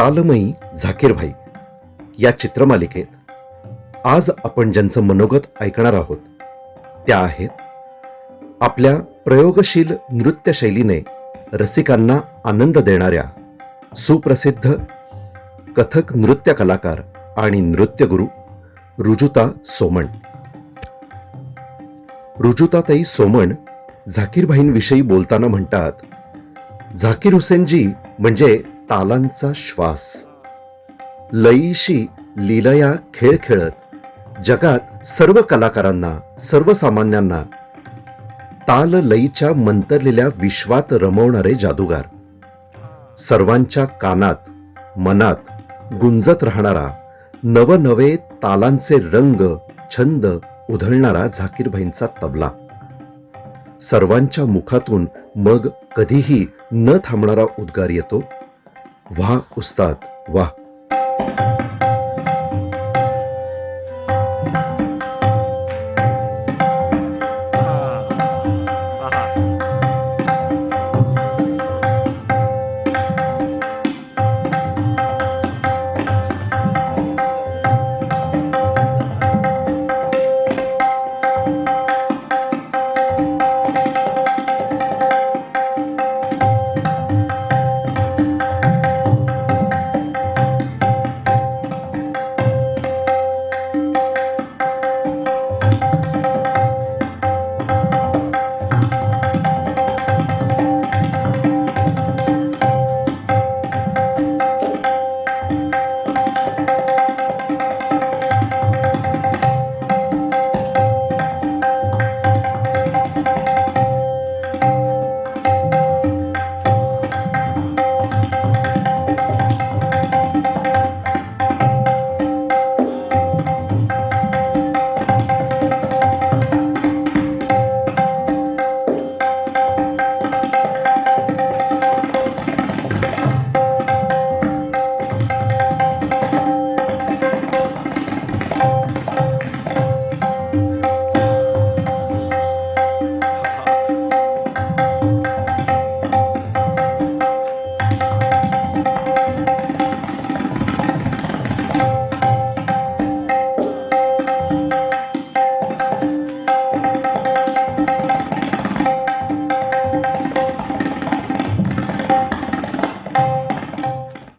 तालमयी झाकीरभाई या चित्रमालिकेत आज आपण ज्यांचं मनोगत ऐकणार आहोत त्या आहेत आपल्या प्रयोगशील नृत्यशैलीने रसिकांना आनंद देणाऱ्या सुप्रसिद्ध कथक नृत्य कलाकार आणि नृत्यगुरू रुजुता सोमण। रुजुताताई सोमण झाकीरभाईंविषयी बोलताना म्हणतात, झाकीर हुसेनजी म्हणजे तालांचा श्वास। लयीशी लीलया खेळ खेळत जगात सर्व कलाकारांना, सर्वसामान्यांना ताल लयीच्या मंतरलेल्या विश्वात रमवणारे जादूगार। सर्वांच्या कानात, मनात गुंजत राहणारा नवनवे तालांचे रंग, छंद उधळणारा झाकीरभाईंचा तबला। सर्वांच्या मुखातून मग कधीही न थांबणारा उद्गार येतो, वाह उस्ताद वाह।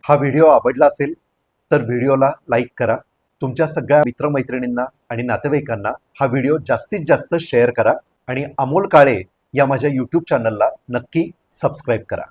हा व्हिडिओ आवडला असेल तर व्हिडिओला लाईक करा। तुमच्या सगळ्या मित्रमैत्रिणींना आणि नातेवाईकांना हा व्हिडिओ जास्तीत जास्त शेअर करा आणि अमोल काळे या माझ्या YouTube चॅनलला नक्की सबस्क्राईब करा।